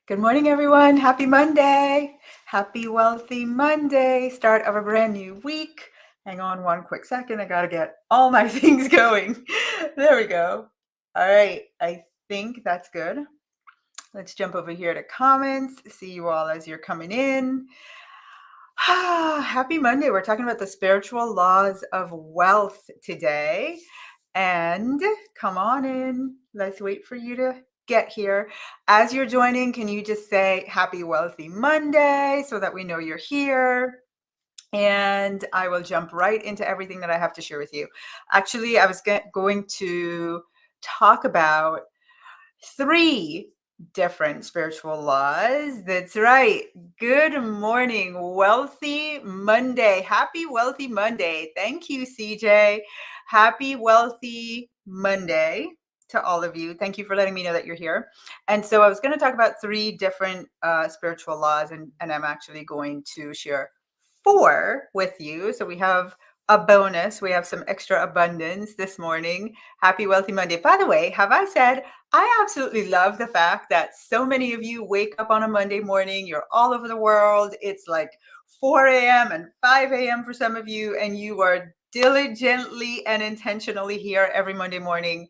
Good morning, everyone. Happy Monday. Happy Wealthy Monday. Start of a brand new week. Hang on one quick second. I got to get all my things going. There we go. All right. I think that's good. Let's jump over here to comments. See you all as you're coming in. Happy Monday. We're talking about the spiritual laws of wealth today. And come on in. Let's wait for you to get here. As you're joining, can you just say Happy Wealthy Monday so that we know you're here? And I will jump right into everything that I have to share with you. Actually, I was going to talk about 3 different spiritual laws. That's right. Good morning. Wealthy Monday. Happy Wealthy Monday. Thank you, CJ. Happy Wealthy Monday to all of you. Thank you for letting me know that you're here. And so I was going to talk about 3 different spiritual laws, and I'm actually going to share 4 with you. So we have a bonus. We have some extra abundance this morning. Happy Wealthy Monday. By the way, have I said I absolutely love the fact that so many of you wake up on a Monday morning. You're all over the world. It's like 4 a.m. and 5 a.m. for some of you, and you are diligently and intentionally here every Monday morning.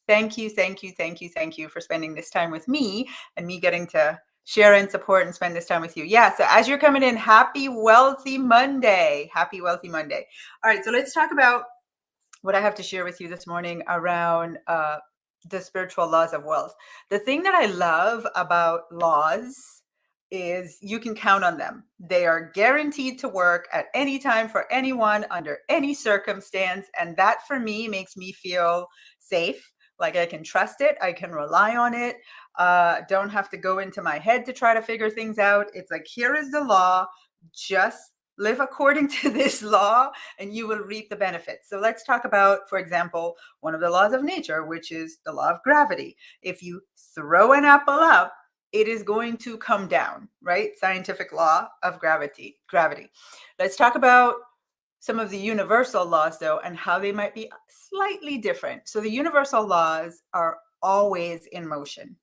Thank you, thank you, thank you, thank you for spending this time with me and me getting to share and support and spend this time with you. Yeah, so as you're coming in, happy Wealthy Monday. Happy Wealthy Monday. All right, so let's talk about what I have to share with you this morning around the spiritual laws of wealth. The thing that I love about laws is you can count on them. They are guaranteed to work at any time for anyone under any circumstance. And that for me makes me feel safe. Like I can trust it. I can rely on it. Don't have to go into my head to try to figure things out. It's like, here is the law. Just live according to this law and you will reap the benefits. So let's talk about, for example, one of the laws of nature, which is the law of gravity. If you throw an apple up, it is going to come down, right? Scientific law of gravity. Let's talk about some of the universal laws, though, and how they might be slightly different. So the universal laws are always in motion.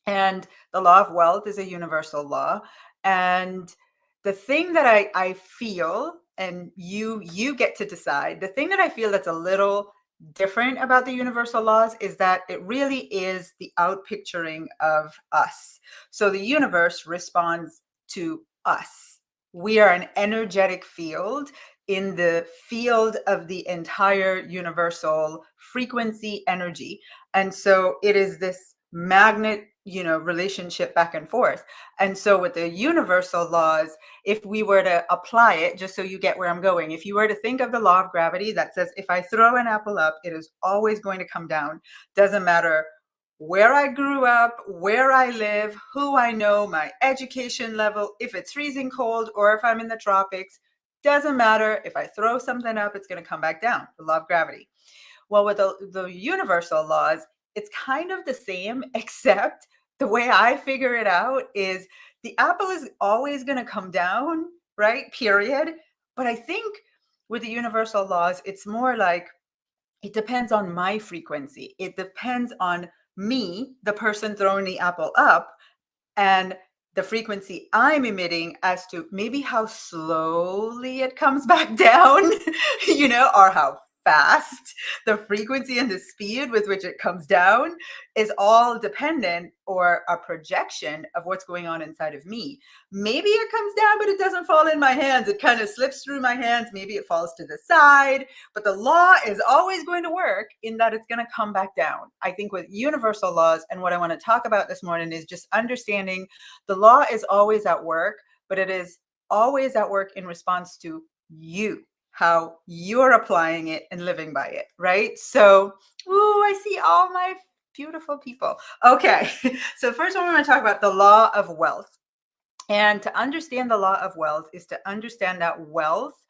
And the law of wealth is a universal law. And the thing that I feel, and you get to decide, the thing that I feel that's a little different about the universal laws is that it really is the outpicturing of us. So the universe responds to us. We are an energetic field in the field of the entire universal frequency energy. And so it is this magnet, relationship back and forth. And so with the universal laws, if we were to apply it, just so you get where I'm going, if you were to think of the law of gravity that says, if I throw an apple up, it is always going to come down. Doesn't matter where I grew up, where I live, who I know, my education level, if it's freezing cold or if I'm in the tropics, doesn't matter. If I throw something up, it's going to come back down. The law of gravity. Well, with the universal laws, it's kind of the same, except the way I figure it out is the apple is always going to come down, right? Period. But I think with the universal laws, it's more like it depends on my frequency. It depends on me, the person throwing the apple up, and the frequency I'm emitting as to maybe how slowly it comes back down, or how fast the frequency and the speed with which it comes down is all dependent or a projection of what's going on inside of me. Maybe it comes down, but it doesn't fall in my hands. It kind of slips through my hands. Maybe it falls to the side, but the law is always going to work in that it's going to come back down. I think with universal laws, and what I want to talk about this morning is just understanding the law is always at work, but it is always at work in response to you, how you're applying it and living by it, right? So, I see all my beautiful people. Okay, so first I want to talk about the law of wealth. And to understand the law of wealth is to understand that wealth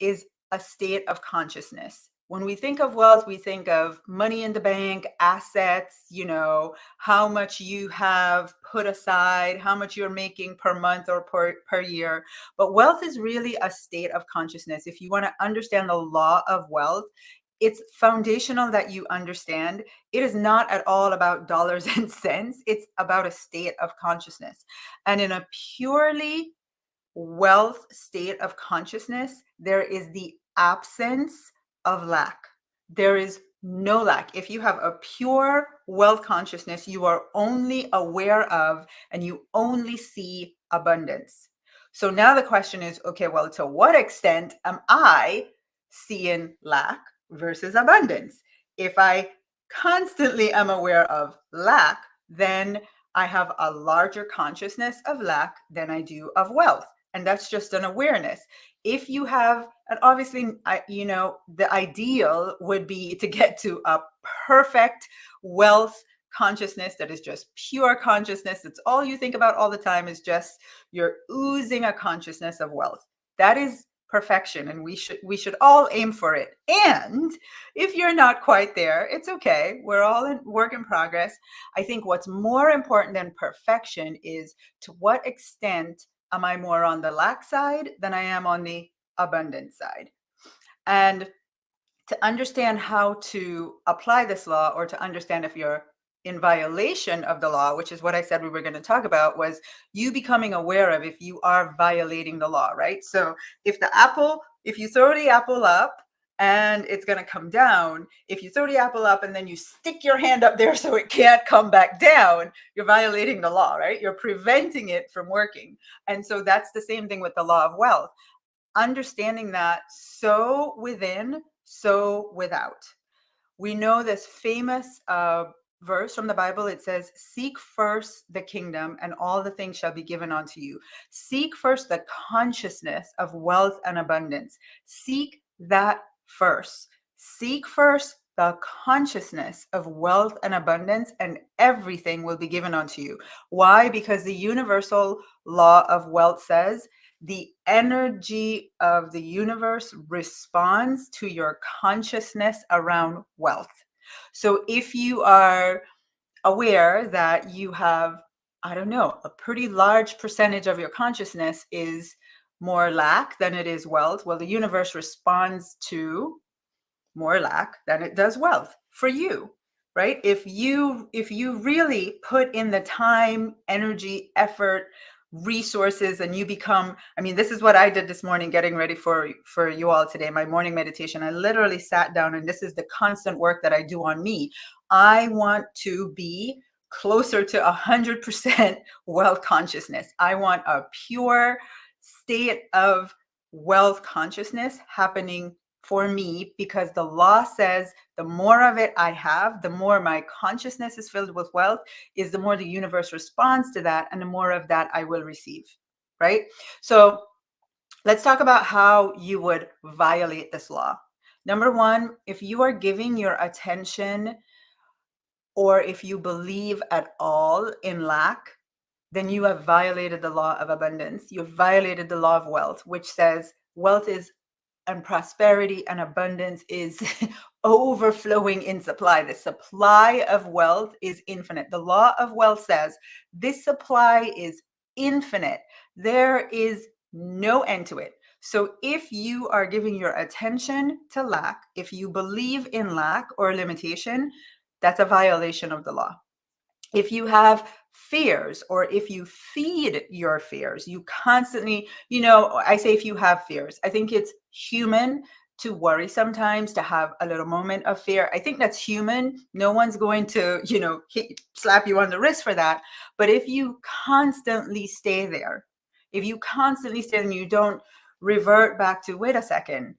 is a state of consciousness. When we think of wealth, we think of money in the bank, assets, how much you have put aside, how much you're making per month or per year. But wealth is really a state of consciousness. If you want to understand the law of wealth, it's foundational that you understand it is not at all about dollars and cents. It's about a state of consciousness. And in a purely wealth state of consciousness, there is the absence of lack. There is no lack. If you have a pure wealth consciousness, you are only aware of and you only see abundance. So now the question is, okay, well, to what extent am I seeing lack versus abundance? If I constantly am aware of lack, then I have a larger consciousness of lack than I do of wealth. And that's just an awareness. If you have, and obviously, the ideal would be to get to a perfect wealth consciousness that is just pure consciousness. That's all you think about all the time, is just you're oozing a consciousness of wealth. That is perfection, and we should all aim for it. And if you're not quite there, it's okay. We're all in work in progress. I think what's more important than perfection is to what extent am I more on the lack side than I am on the abundance side. And to understand how to apply this law, or to understand if you're in violation of the law, which is what I said we were going to talk about, was you becoming aware of if you are violating the law, right? So if you throw the apple up and it's going to come down, if you throw the apple up and then you stick your hand up there so it can't come back down, you're violating the law, right? You're preventing it from working. And so that's the same thing with the law of wealth. Understanding that so within, so without. We know this famous verse from the Bible. It says, seek first the kingdom and all the things shall be given unto you. Seek first the consciousness of wealth and abundance. Seek that first. Seek first the consciousness of wealth and abundance, and everything will be given unto you. Why? Because the universal law of wealth says the energy of the universe responds to your consciousness around wealth. So if you are aware that you have, I don't know, a pretty large percentage of your consciousness is more lack than it is wealth, well, the universe responds to more lack than it does wealth for you, right? If you really put in the time, energy, effort, resources, and you become, I mean, this is what I did this morning getting ready for you all today, my morning meditation. I literally sat down, and this is the constant work that I do on me. I want to be closer to 100% wealth consciousness. I want a pure state of wealth consciousness happening for me, because the law says the more of it I have, the more my consciousness is filled with wealth, is the more the universe responds to that, and the more of that I will receive, right? So let's talk about how you would violate this law. Number one, if you are giving your attention, or if you believe at all in lack, then you have violated the law of abundance. You've violated the law of wealth, which says wealth is, and prosperity and abundance is overflowing in supply. The supply of wealth is infinite. The law of wealth says this supply is infinite. There is no end to it. So if you are giving your attention to lack, if you believe in lack or limitation, that's a violation of the law. If you have fears, or if you feed your fears, you constantly, I say if you have fears, I think it's human to worry sometimes, to have a little moment of fear. I think that's human. No one's going to, slap you on the wrist for that. But if you constantly stay there, and you don't revert back to, wait a second,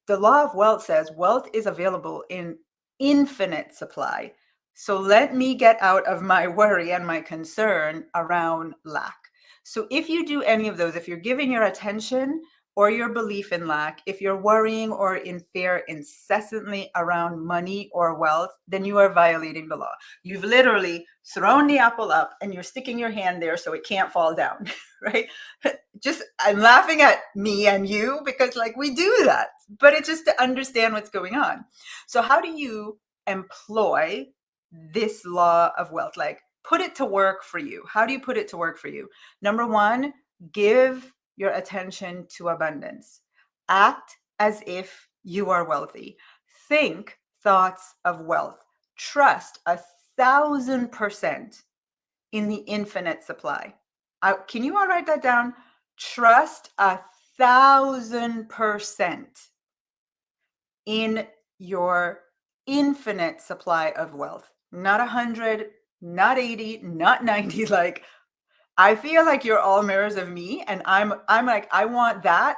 the law of wealth says wealth is available in infinite supply. So let me get out of my worry and my concern around lack. So if you do any of those, if you're giving your attention or your belief in lack, if you're worrying or in fear incessantly around money or wealth, then you are violating the law. You've literally thrown the apple up and you're sticking your hand there so it can't fall down, right? I'm laughing at me and you because we do that, but it's just to understand what's going on. So how do you employ this law of wealth? Put it to work for you. How do you put it to work for you? Number one, give your attention to abundance. Act as if you are wealthy. Think thoughts of wealth. Trust 1,000% in the infinite supply. Can you all write that down? Trust 1,000% in your infinite supply of wealth. Not 100, not 80, not 90. Like, I feel like you're all mirrors of me, and I'm like, I want that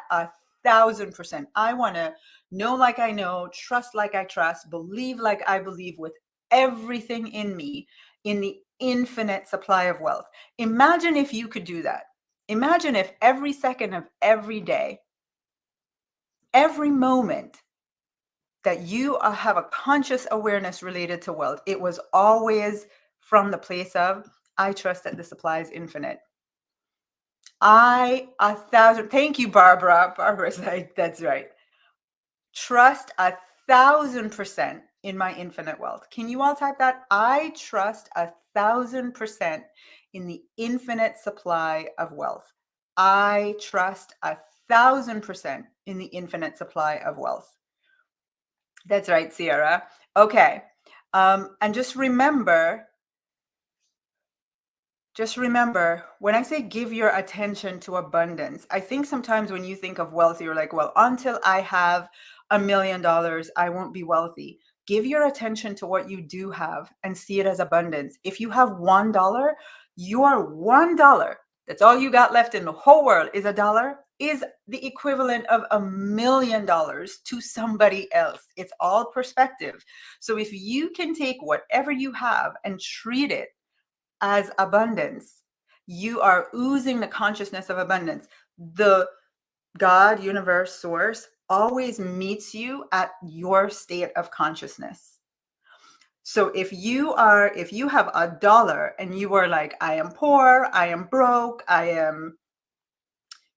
1,000%. I want to know like I know, trust like I trust, believe like I believe with everything in me in the infinite supply of wealth. Imagine if you could do that. Imagine if every second of every day, every moment that you have a conscious awareness related to wealth, it was always from the place of, I trust that the supply is infinite. Thank you, Barbara. Barbara's like, that's right. Trust 1,000% in my infinite wealth. Can you all type that? I trust 1,000% in the infinite supply of wealth. I trust 1,000% in the infinite supply of wealth. That's right, Sierra. Okay. And just remember, when I say give your attention to abundance, I think sometimes when you think of wealth, you're like, well, until I have $1 million, I won't be wealthy. Give your attention to what you do have and see it as abundance. If you have $1, your $1, that's all you got left in the whole world is $1, is the equivalent of $1 million to somebody else. It's all perspective. So if you can take whatever you have and treat it as abundance, you are oozing the consciousness of abundance. The God, universe, source always meets you at your state of consciousness. So if you have $1 and you are like, I am poor, I am broke, I am,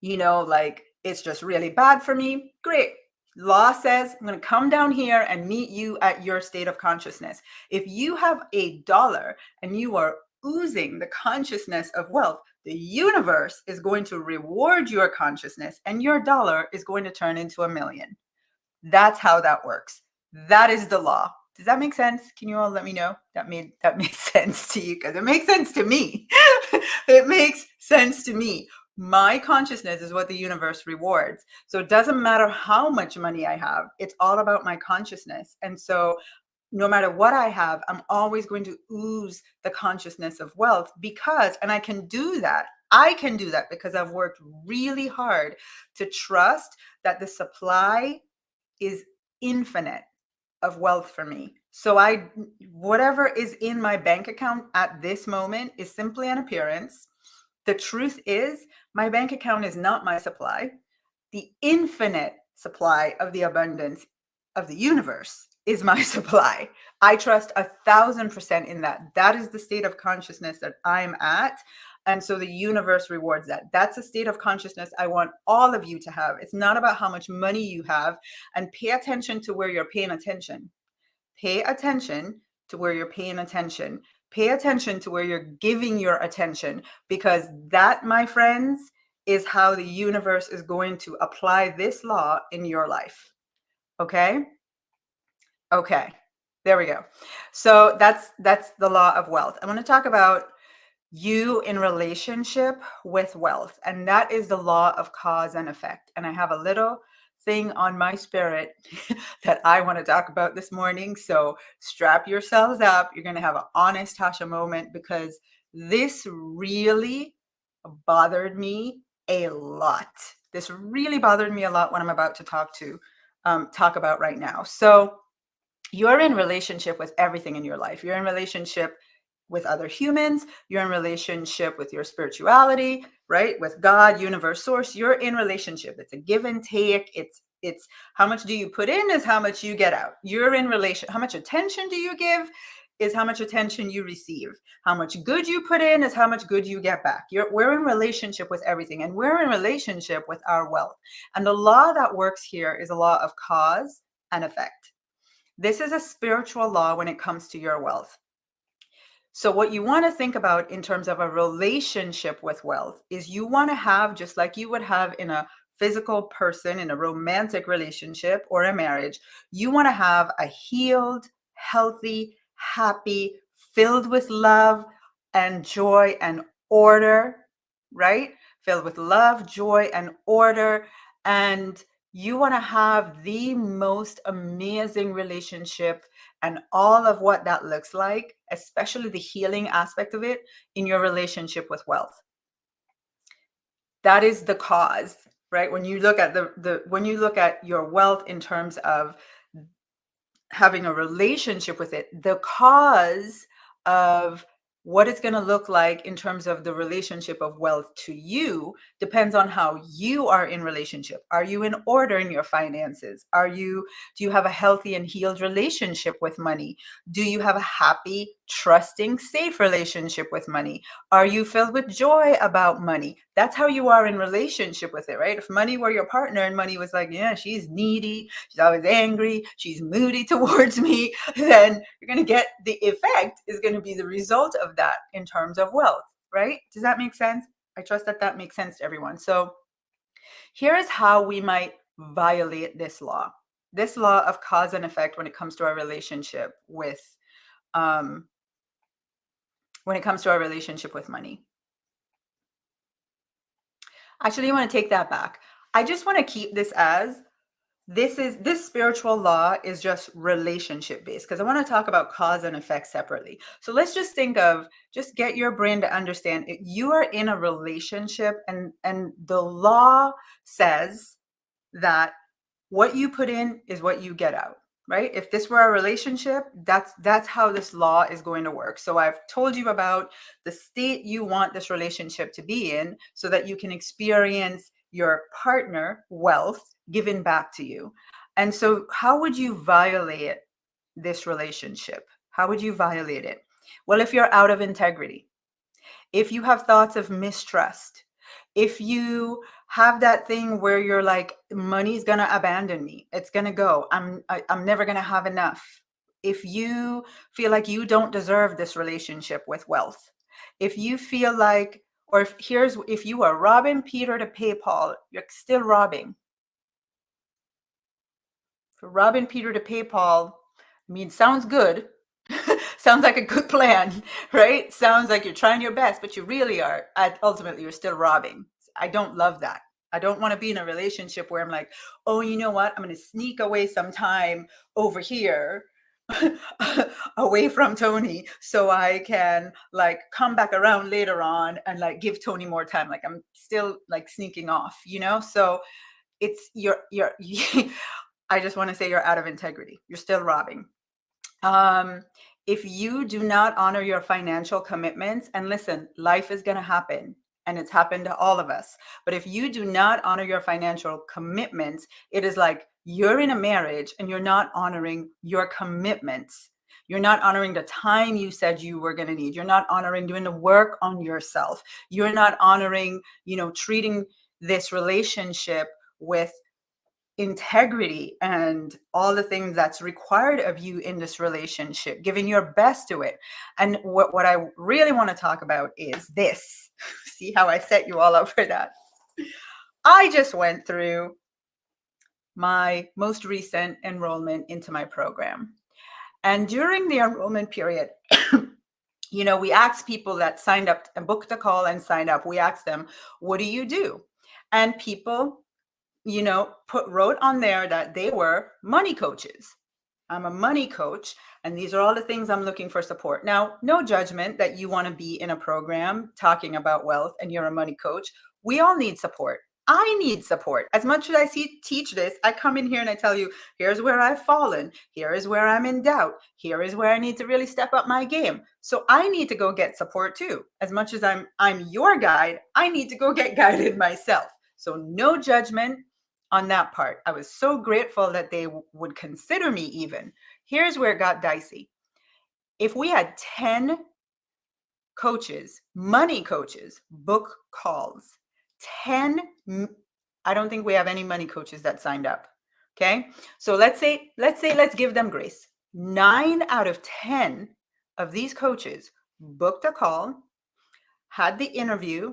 like, it's just really bad for me, great. Law says I'm going to come down here and meet you at your state of consciousness. If you have $1 and you are oozing the consciousness of wealth, the universe is going to reward your consciousness and your dollar is going to turn into $1 million. That's how that works. That is the law. Does that make sense? Can you all let me know that made sense to you? Because it makes sense to me. It makes sense to me. My consciousness is what the universe rewards. So it doesn't matter how much money I have. It's all about my consciousness. And so no matter what I have, I'm always going to ooze the consciousness of wealth and I can do that. I can do that because I've worked really hard to trust that the supply is infinite of wealth for me. So whatever is in my bank account at this moment is simply an appearance. The truth is, my bank account is not my supply. The infinite supply of the abundance of the universe is my supply. I trust 1,000% in that. That is the state of consciousness that I'm at. And so the universe rewards that. That's a state of consciousness I want all of you to have. It's not about how much money you have. And pay attention to where you're paying attention. Pay attention to where you're paying attention. Pay attention to where you're giving your attention, because that, my friends, is how the universe is going to apply this law in your life. Okay? Okay. There we go. So that's the law of wealth. I want to talk about you in relationship with wealth, and that is the law of cause and effect. And I have a little thing on my spirit that I want to talk about this morning. So strap yourselves up. You're going to have an honest Tasha moment, because this really bothered me a lot. This really bothered me a lot when I'm about to talk about right now. So you're in relationship with everything in your life. You're in relationship with other humans. You're in relationship with your spirituality, right? With God, universe, source. You're in relationship. It's a give and take. It's how much do you put in is how much you get out. You're in relation. How much attention do you give is how much attention you receive. How much good you put in is how much good you get back. We're in relationship with everything, and we're in relationship with our wealth. And the law that works here is a law of cause and effect. This is a spiritual law when it comes to your wealth. So what you want to think about in terms of a relationship with wealth is you want to have, just like you would have in a physical person in a romantic relationship or a marriage, you want to have a healed, healthy, happy, filled with love and joy and order, right? Filled with love, joy, and order. And you want to have the most amazing relationship and all of what that looks like, especially the healing aspect of it in your relationship with wealth. That is the cause, right? When you look at when you look at your wealth in terms of having a relationship with it, the cause of what it's going to look like in terms of the relationship of wealth to you depends on how you are in relationship. Are you in order in your finances? Do you have a healthy and healed relationship with money? Do you have a happy, trusting, safe relationship with money? Are you filled with joy about money? That's how you are in relationship with it, right? If money were your partner and money was like, yeah, she's needy, she's always angry, she's moody towards me, then you're going to get the effect is going to be the result of that in terms of wealth, right? Does that make sense? I trust that that makes sense to everyone. So here is how we might violate this law of cause and effect when it comes to our relationship with money. Actually, I want to take that back. I just want to keep this as this spiritual law is just relationship based, because I want to talk about cause and effect separately. So let's just just get your brain to understand it. You are in a relationship, and the law says that what you put in is what you get out, right? If this were a relationship, that's how this law is going to work. So I've told you about the state you want this relationship to be in so that you can experience your partner wealth given back to you. And so how would you violate this relationship? How would you violate it? Well, if you're out of integrity, if you have thoughts of mistrust, if you have that thing where you're like, money's gonna abandon me, it's gonna go, I'm never gonna have enough. If you feel like you don't deserve this relationship with wealth, if you feel like, or if you are robbing Peter to pay Paul, you're still robbing. For robbing Peter to pay Paul, I mean, sounds good. Sounds like a good plan, right? Sounds like you're trying your best, but you really are. Ultimately, you're still robbing. I don't love that. I don't want to be in a relationship where I'm like, oh, you know what? I'm going to sneak away some time over here away from Tony so I can like come back around later on and like give Tony more time. Like I'm still like sneaking off, So it's I just want to say you're out of integrity. You're still robbing. If you do not honor your financial commitments, and listen, life is going to happen and it's happened to all of us. But if you do not honor your financial commitments, it is like you're in a marriage and you're not honoring your commitments. You're not honoring the time you said you were going to need. You're not honoring doing the work on yourself. You're not honoring, treating this relationship with integrity and all the things that's required of you in this relationship, giving your best to it. And what I really want to talk about is this. See how I set you all up for that? I just went through my most recent enrollment into my program. And during the enrollment period, we asked people that signed up and booked a call and signed up, we asked them, what do you do? And people wrote on there that they were money coaches. I'm a money coach, and these are all the things I'm looking for support. Now, no judgment that you want to be in a program talking about wealth and you're a money coach. We all need support. I need support. As much as I teach this, I come in here and I tell you, here's where I've fallen. Here is where I'm in doubt. Here is where I need to really step up my game. So I need to go get support too. As much as I'm your guide, I need to go get guided myself. So no judgment on that part. I was so grateful that they would consider me even. Here's where it got dicey. If we had 10 coaches, money coaches, book calls, 10, I don't think we have any money coaches that signed up. Okay. So let's give them grace. 9 out of 10 of these coaches booked a call, had the interview,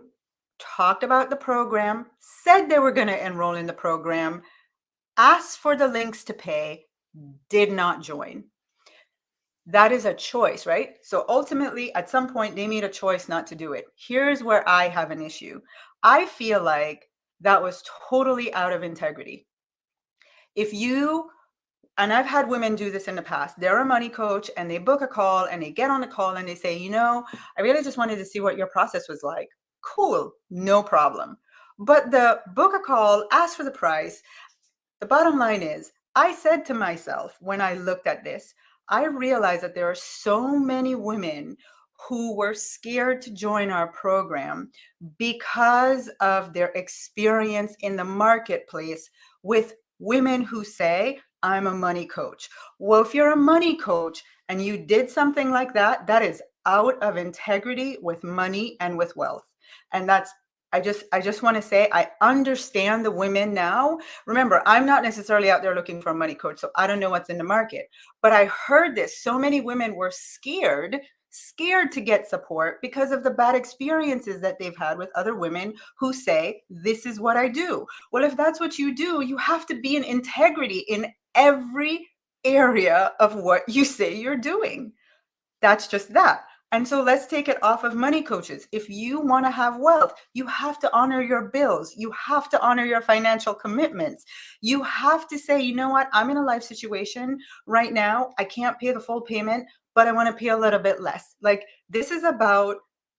talked about the program, said they were going to enroll in the program, asked for the links to pay, did not join. That is a choice, right? So ultimately, at some point, they made a choice not to do it. Here's where I have an issue. I feel like that was totally out of integrity. If you, and I've had women do this in the past, they're a money coach and they book a call and they get on the call and they say, I really just wanted to see what your process was like. Cool, no problem. But the book a call, ask for the price. The bottom line is, I said to myself when I looked at this, I realized that there are so many women who were scared to join our program because of their experience in the marketplace with women who say, I'm a money coach. Well, if you're a money coach and you did something like that, that is out of integrity with money and with wealth. And that's, I just want to say, I understand the women now. Remember, I'm not necessarily out there looking for a money coach, so I don't know what's in the market. But I heard this. So many women were scared to get support because of the bad experiences that they've had with other women who say, this is what I do. Well, if that's what you do, you have to be in integrity in every area of what you say you're doing. That's just that. And so let's take it off of money coaches. If you want to have wealth, you have to honor your bills. You have to honor your financial commitments. You have to say, you know what? I'm in a life situation right now. I can't pay the full payment, but I want to pay a little bit less. Like, this is about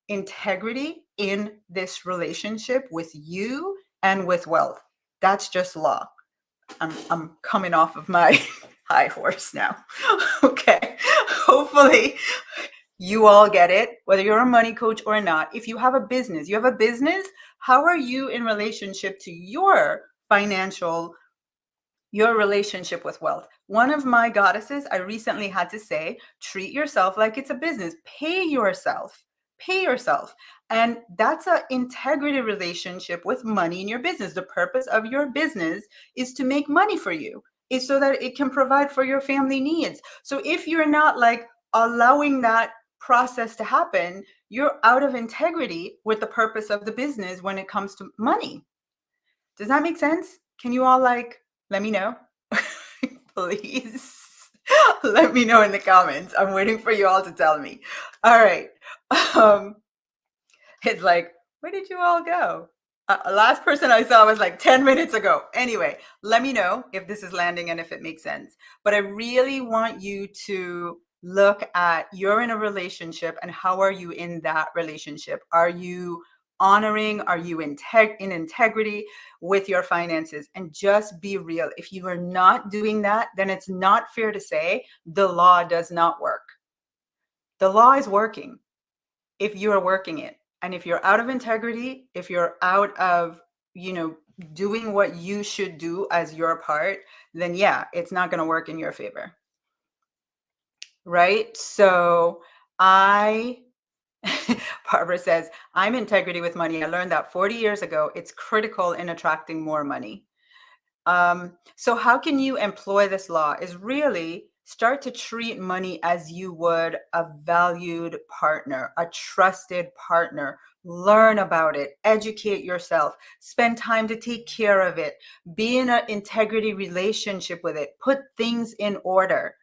integrity in this relationship with you and with wealth. That's just law. I'm coming off of my high horse now. Okay. Hopefully you all get it, whether you're a money coach or not. If you have a business, how are you in relationship to your relationship with wealth? One of my goddesses, I recently had to say, treat yourself like it's a business. Pay yourself. And that's an integrity relationship with money in your business. The purpose of your business is to make money for you, is so that it can provide for your family needs. So if you're not like allowing that process to happen, you're out of integrity with the purpose of the business when it comes to money. Does that make sense? Can you all let me know? Please let me know in the comments. I'm waiting for you all to tell me. All right. It's like, where did you all go? Last person I saw was like 10 minutes ago. Anyway, let me know if this is landing and if it makes sense. But I really want you to look at, you're in a relationship and how are you in that relationship? Are you honoring? Are you in integrity with your finances? And just be real. If you are not doing that, then it's not fair to say the law does not work. The law is working if you are working it. And if you're out of integrity, if you're out of, doing what you should do as your part, then yeah, it's not going to work in your favor. Right? So Barbara says, I'm integrity with money. I learned that 40 years ago. It's critical in attracting more money. So how can you employ this law is really start to treat money as you would a valued partner, a trusted partner. Learn about it, educate yourself, spend time to take care of it, be in an integrity relationship with it, put things in order,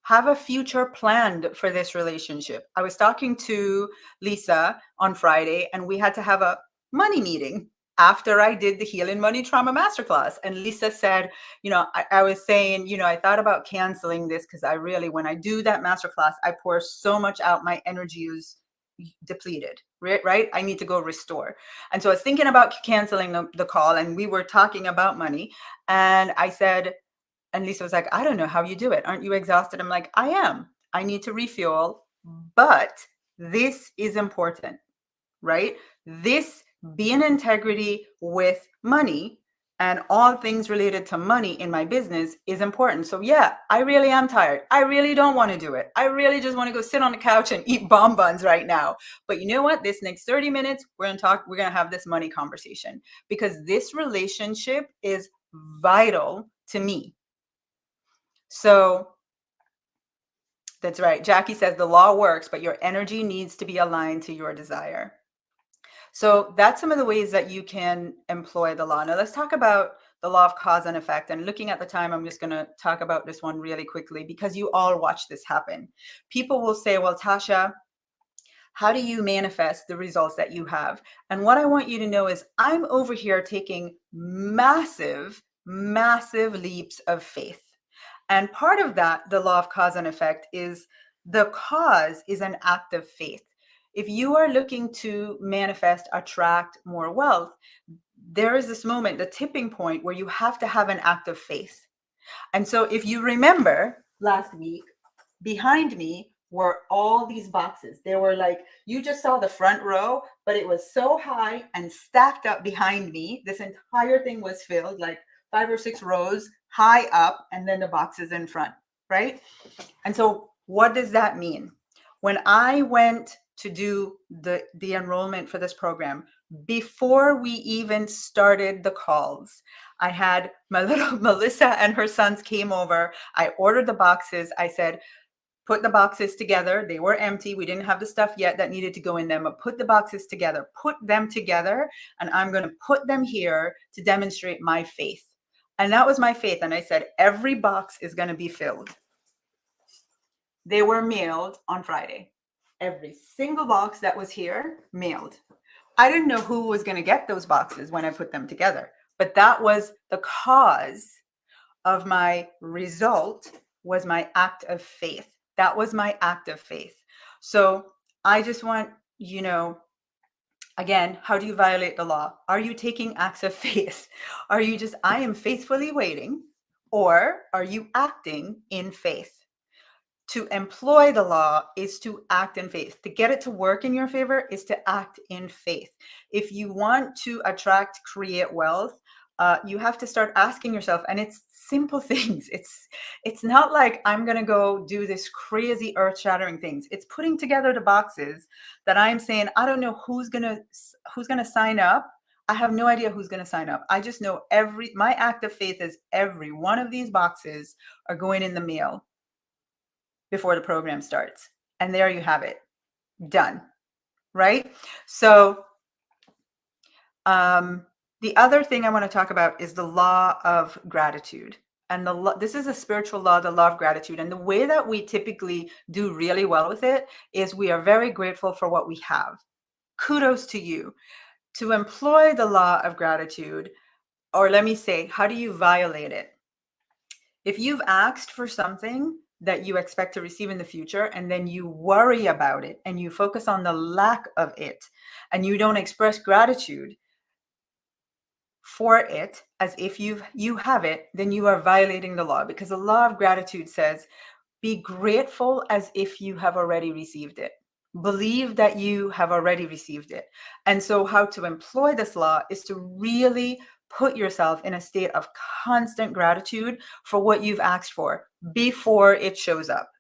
have a future planned for this relationship. I was talking to Lisa on Friday and we had to have a money meeting after I did the Healing Money Trauma Masterclass. And Lisa said, I was saying, I thought about canceling this because when I do that masterclass, I pour so much out, my energy is depleted, right? I need to go restore. And so I was thinking about canceling the call and we were talking about money. And I said, and Lisa was like, I don't know how you do it. Aren't you exhausted? I'm like, I am. I need to refuel, but this is important, right? Be in integrity with money and all things related to money in my business is important. So yeah, I really am tired. I really don't want to do it. I really just want to go sit on the couch and eat bonbons right now. But you know what? This next 30 minutes, we're going to have this money conversation because this relationship is vital to me. So That's right. Jackie says the law works, but your energy needs to be aligned to your desire. So that's some of the ways that you can employ the law. Now let's talk about the law of cause and effect. And looking at the time, I'm just going to talk about this one really quickly because you all watch this happen. People will say, well, Tasha, how do you manifest the results that you have? And what I want you to know is I'm over here taking massive, massive leaps of faith. And part of that, the law of cause and effect, is the cause is an act of faith. If you are looking to manifest, attract more wealth, there is this moment, the tipping point, where you have to have an act of faith. And so if you remember last week, behind me were all these boxes. They were like, you just saw the front row, but it was so high and stacked up behind me. This entire thing was filled, like 5 or 6 rows high up, and then the boxes in front, right? And so what does that mean? When I went to do the enrollment for this program, before we even started the calls, I had my little Melissa and her sons came over. I ordered the boxes. I said, put the boxes together. They were empty. We didn't have the stuff yet that needed to go in them, but put the boxes together, and I'm going to put them here to demonstrate my faith. And that was my faith. And I said, every box is going to be filled. They were mailed on Friday. Every single box that was here, mailed. I didn't know who was going to get those boxes when I put them together, but that was the cause of my result, was my act of faith. That was my act of faith. So I just want, again, how do you violate the law? Are you taking acts of faith? Are you just, I am faithfully waiting, or are you acting in faith? To employ the law is to act in faith. To get it to work in your favor is to act in faith. If you want to attract, create wealth, you have to start asking yourself, and it's simple things. It's not like I'm going to go do this crazy earth-shattering things. It's putting together the boxes that I'm saying, I don't know who's going to sign up. I have no idea who's going to sign up. I just know my act of faith is every one of these boxes are going in the mail before the program starts. And there you have it. Done. Right? So the other thing I want to talk about is the law of gratitude. And this is a spiritual law, the law of gratitude. And the way that we typically do really well with it is we are very grateful for what we have. Kudos to you. To employ the law of gratitude, or let me say, how do you violate it? If you've asked for something that you expect to receive in the future, and then you worry about it and you focus on the lack of it, and you don't express gratitude for it as if you have it, then you are violating the law, because the law of gratitude says, be grateful as if you have already received it. Believe that you have already received it. And so how to employ this law is to really put yourself in a state of constant gratitude for what you've asked for before it shows up.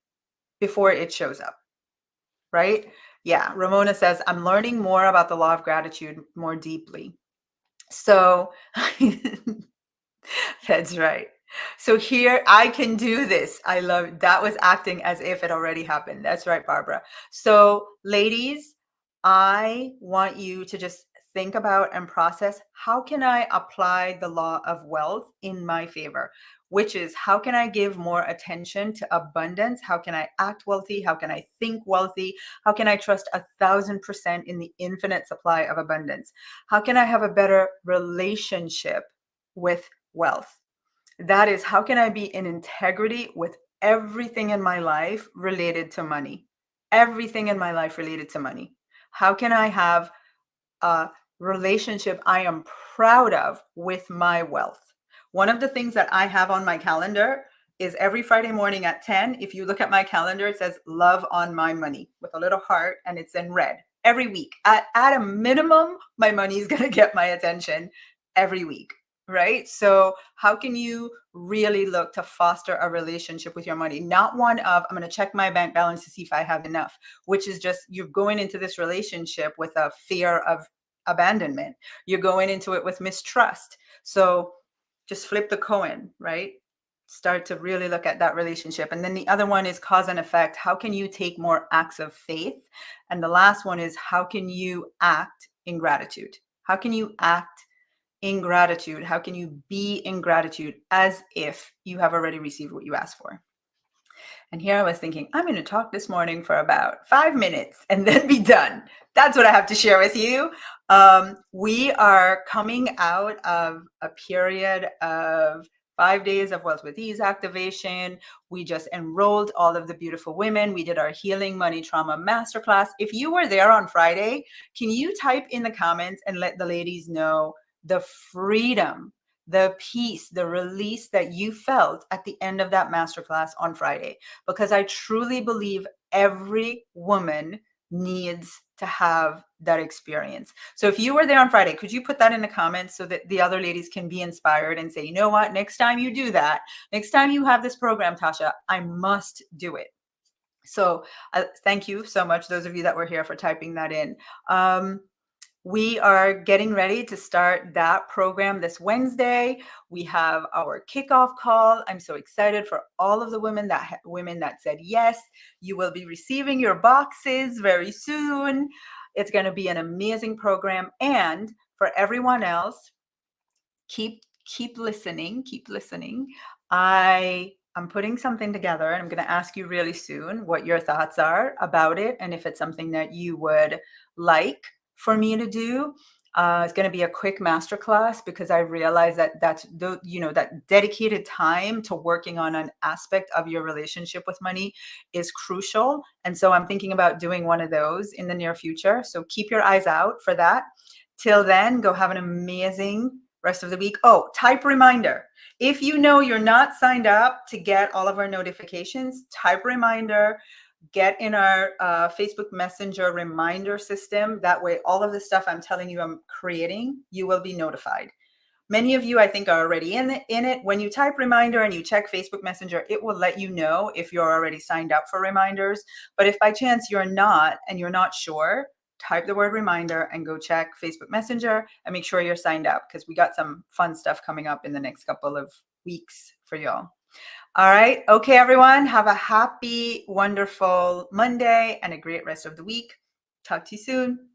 Before it shows up. Right? Yeah. Ramona says, I'm learning more about the law of gratitude more deeply. So that's right. So here I can do this. I love that. Was acting as if it already happened. That's right, Barbara. So ladies, I want you to just think about and process, how can I apply the law of wealth in my favor? Which is, how can I give more attention to abundance? How can I act wealthy? How can I think wealthy? How can I trust 1,000% in the infinite supply of abundance? How can I have a better relationship with wealth? That is, how can I be in integrity with everything in my life related to money? Everything in my life related to money. How can I have a relationship I am proud of with my wealth? One of the things that I have on my calendar is every Friday morning at 10. If you look at my calendar, it says love on my money with a little heart, and it's in red every week. At a minimum, my money is going to get my attention every week. Right? So how can you really look to foster a relationship with your money? Not one of, I'm going to check my bank balance to see if I have enough, which is just, you're going into this relationship with a fear of abandonment. You're going into it with mistrust. So just flip the coin, right? start to really look at that relationship. And then the other one is cause and effect. How can you take more acts of faith? And the last one is how can you act in gratitude? How can you act in gratitude? How can you be in gratitude as if you have already received what you asked for? And here I was thinking, I'm going to talk this morning for about 5 minutes and then be done. That's what I have to share with you. We are coming out of a period of 5 days of Wealth with Ease activation. We just enrolled all of the beautiful women. We did our Healing Money Trauma Masterclass. If you were there on Friday, can you type in the comments and let the ladies know the freedom, the peace, the release that you felt at the end of that masterclass on Friday? Because I truly believe every woman needs to have that experience. So if you were there on Friday, could you put that in the comments so that the other ladies can be inspired and say, you know what, next time you do that, next time you have this program, Tasha, I must do it. So thank you so much, those of you that were here, for typing that in. We are getting ready to start that program this Wednesday. We have our kickoff call. I'm so excited for all of the women that said yes. You will be receiving your boxes very soon. It's going to be an amazing program. And for everyone else, keep listening. I'm putting something together, and I'm going to ask you really soon what your thoughts are about it, and if it's something that you would like for me to do. It's going to be a quick masterclass because I realize that that dedicated time to working on an aspect of your relationship with money is crucial. And so I'm thinking about doing one of those in the near future. So keep your eyes out for that. Till then, go have an amazing rest of the week. Oh, type reminder. If you know you're not signed up to get all of our notifications, type reminder. Get in our Facebook Messenger reminder system. That way, all of the stuff I'm telling you I'm creating, you will be notified. Many of you, I think, are already in it. When you type reminder and you check Facebook Messenger, it will let you know if you're already signed up for reminders. But if by chance you're not and you're not sure, type the word reminder and go check Facebook Messenger and make sure you're signed up, because we got some fun stuff coming up in the next couple of weeks for y'all. All right. Okay, everyone. Have a happy, wonderful Monday and a great rest of the week. Talk to you soon.